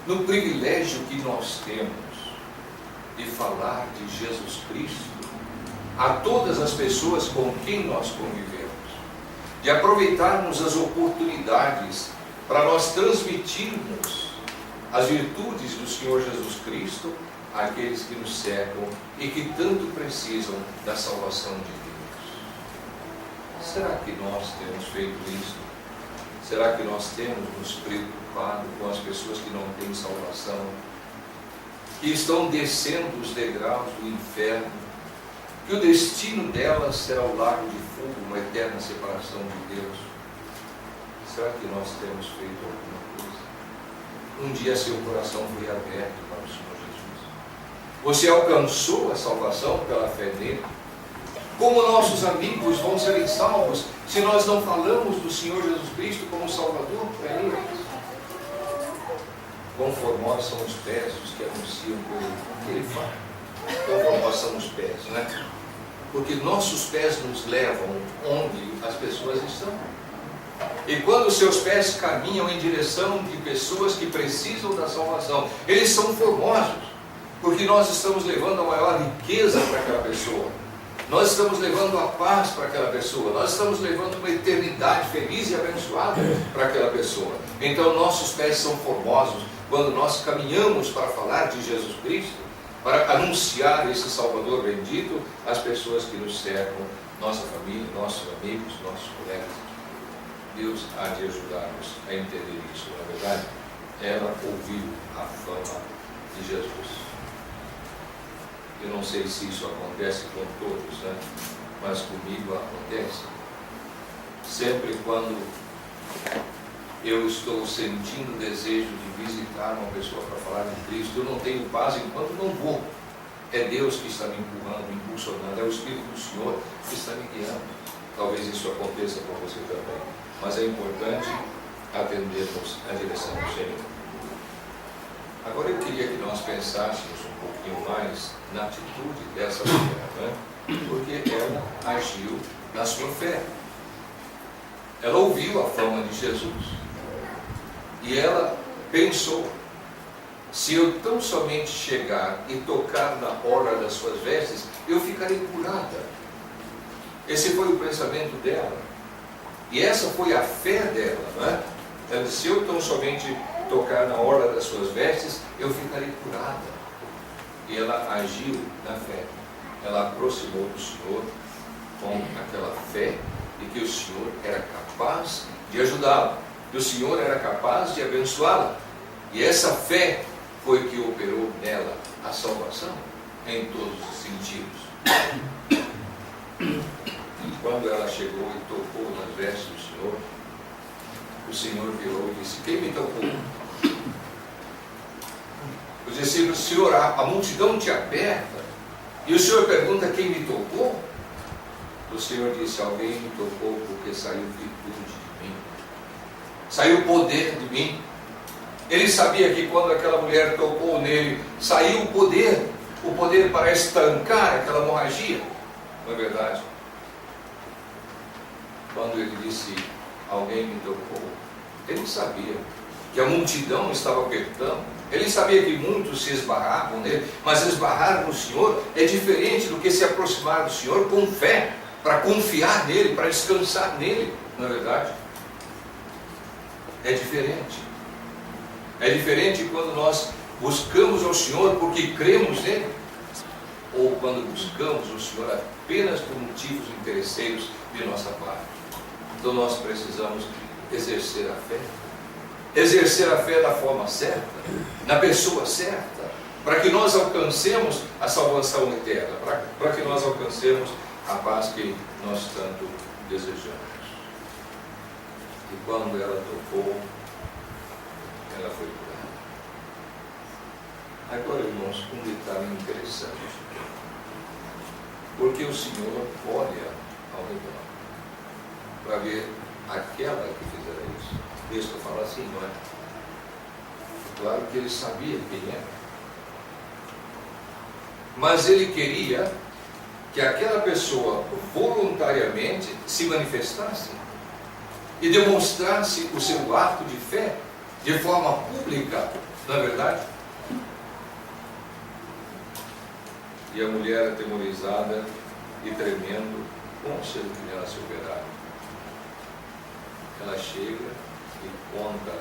no privilégio que nós temos de falar de Jesus Cristo a todas as pessoas com quem nós convivemos, de aproveitarmos as oportunidades para nós transmitirmos as virtudes do Senhor Jesus Cristo àqueles que nos cercam e que tanto precisam da salvação de Deus. Será que nós temos feito isso? Será que nós temos nos preocupado com as pessoas que não têm salvação, que estão descendo os degraus do inferno, que o destino delas será o lago de fogo, uma eterna separação de Deus? Será que nós temos feito alguma coisa? Um dia seu coração foi aberto para o Senhor Jesus. Você alcançou a salvação pela fé nele? Como nossos amigos vão serem salvos se nós não falamos do Senhor Jesus Cristo como Salvador para eles? Quão formosos são os pés dos que anunciam o que ele fala. Quão formosos são os pés, né? Porque nossos pés nos levam onde as pessoas estão. E quando os seus pés caminham em direção de pessoas que precisam da salvação, eles são formosos, porque nós estamos levando a maior riqueza para aquela pessoa. Nós estamos levando a paz para aquela pessoa. Nós estamos levando uma eternidade feliz e abençoada para aquela pessoa. Então nossos pés são formosos quando nós caminhamos para falar de Jesus Cristo, para anunciar esse Salvador bendito às pessoas que nos cercam, nossa família, nossos amigos, nossos colegas. Deus há de ajudar-nos a entender isso. Na verdade, ela ouviu a fama de Jesus. Eu não sei se isso acontece com todos, né? Mas comigo acontece. Sempre quando eu estou sentindo o desejo de visitar uma pessoa para falar de Cristo, eu não tenho paz enquanto não vou. É Deus que está me empurrando, me impulsionando, é o Espírito do Senhor que está me guiando. Talvez isso aconteça com você também, mas é importante atendermos a direção do Senhor. Agora eu queria que nós pensássemos um pouquinho mais na atitude dessa mulher, né? Porque ela agiu na sua fé. Ela ouviu a fama de Jesus e ela pensou: se eu tão somente chegar e tocar na orla das suas vestes, eu ficarei curada. Esse foi o pensamento dela. E essa foi a fé dela, não é? Ela disse: se eu tão somente tocar na orla das suas vestes, eu ficarei curada. E ela agiu na fé. Ela aproximou do Senhor com aquela fé de que o Senhor era capaz de ajudá-la, que o Senhor era capaz de abençoá-la. E essa fé foi que operou nela a salvação em todos os sentidos. E quando ela chegou e tocou nas vestes do Senhor, o Senhor virou e disse: quem me tocou? Os discípulos: Senhor, a multidão te aperta e o Senhor pergunta quem me tocou? O Senhor disse: alguém me tocou porque saiu virtude de mim, saiu poder de mim. Ele sabia que quando aquela mulher tocou nele, saiu o poder para estancar aquela hemorragia. Não é verdade? Quando ele disse: alguém me tocou, ele sabia que a multidão estava apertando. Ele sabia que muitos se esbarravam nele, mas esbarrar no Senhor é diferente do que se aproximar do Senhor com fé, para confiar nele, para descansar nele. Não é verdade? É diferente. É diferente quando nós buscamos ao Senhor porque cremos nele, ou quando buscamos o Senhor apenas por motivos interesseiros de nossa parte. Então nós precisamos exercer a fé. Exercer a fé da forma certa, na pessoa certa, para que nós alcancemos a salvação eterna, para que nós alcancemos a paz que nós tanto desejamos. E quando ela tocou, ela foi curada. Agora, irmãos, um detalhe interessante, porque o Senhor olha ao redor para ver aquela que fizera isso. O texto fala assim, não é? Claro que ele sabia quem era, mas ele queria que aquela pessoa voluntariamente se manifestasse e demonstrasse o seu ato de fé, de forma pública, não é verdade? E a mulher atemorizada e tremendo, como se ela se operar. Ela chega e conta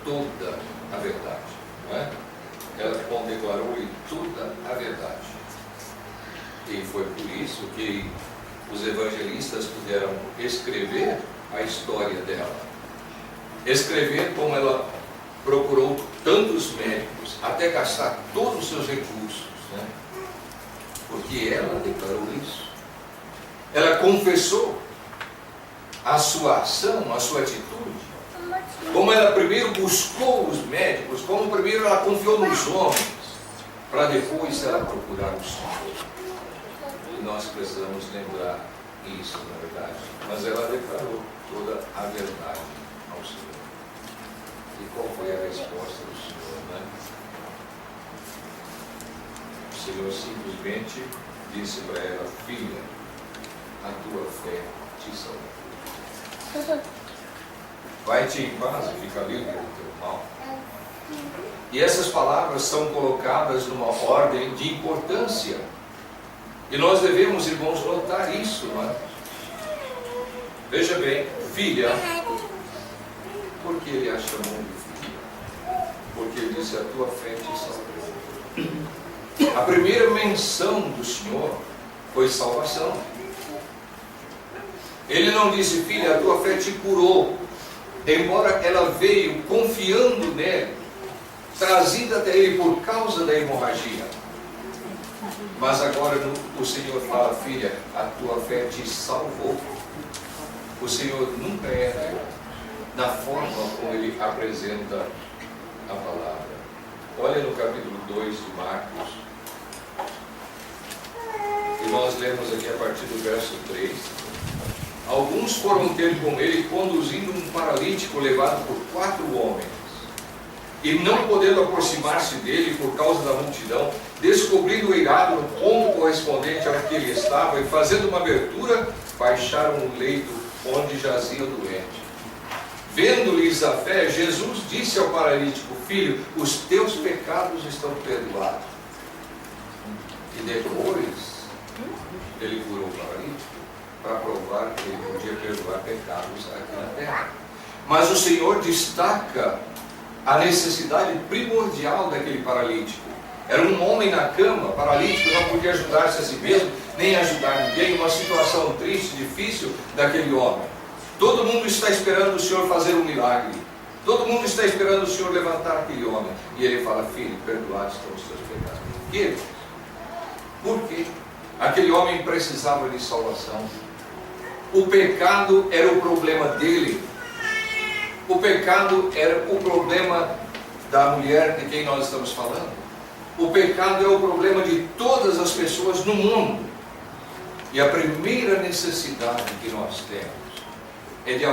toda a verdade, não é? Ela declarou-lhe toda a verdade. E foi por isso que os evangelistas puderam escrever a história dela. Escrever como ela procurou tantos médicos, até gastar todos os seus recursos, né? Porque ela declarou isso. Ela confessou a sua ação, a sua atitude. Como ela primeiro buscou os médicos, como primeiro ela confiou nos homens, para depois ela procurar o Senhor. E nós precisamos lembrar isso, na verdade. Mas ela declarou toda a verdade ao Senhor. E qual foi a resposta do Senhor, né? O Senhor simplesmente disse para ela: filha, a tua fé te salvou. Vai-te em paz e fica livre do teu mal. E essas palavras são colocadas numa ordem de importância. E nós devemos, irmãos, notar isso, não é? Veja bem, filha, por que ele a chamou de filha? Porque ele disse: a tua fé te salvou. A primeira menção do Senhor foi salvação. Ele não disse: filha, a tua fé te curou. Embora ela veio confiando nele, trazida até ele por causa da hemorragia. Mas agora o Senhor fala: filha, a tua fé te salvou. O Senhor nunca erra na forma como ele apresenta a palavra. Olha no capítulo 2 de Marcos. E nós lemos aqui a partir do verso 3. Alguns foram ter com ele, conduzindo um paralítico levado por 4 homens. E não podendo aproximar-se dele por causa da multidão, descobrindo o eirado no ponto correspondente ao que ele estava, e fazendo uma abertura, baixaram o leito onde jazia o doente. Vendo-lhes a fé, Jesus disse ao paralítico: filho, os teus pecados estão perdoados. E depois ele curou o paralítico, para provar que ele podia perdoar pecados aqui na terra. Mas o Senhor destaca a necessidade primordial daquele paralítico. Era um homem na cama, paralítico, não podia ajudar-se a si mesmo, nem ajudar ninguém. Uma situação triste, difícil daquele homem. Todo mundo está esperando o Senhor fazer um milagre. Todo mundo está esperando o Senhor levantar aquele homem. E ele fala: filho, perdoados estão os teus pecados. E ele? Por quê? Aquele homem precisava de salvação. O pecado era o problema dele. O pecado era o problema da mulher de quem nós estamos falando. O pecado é o problema de todas as pessoas no mundo. E a primeira necessidade que nós temos é de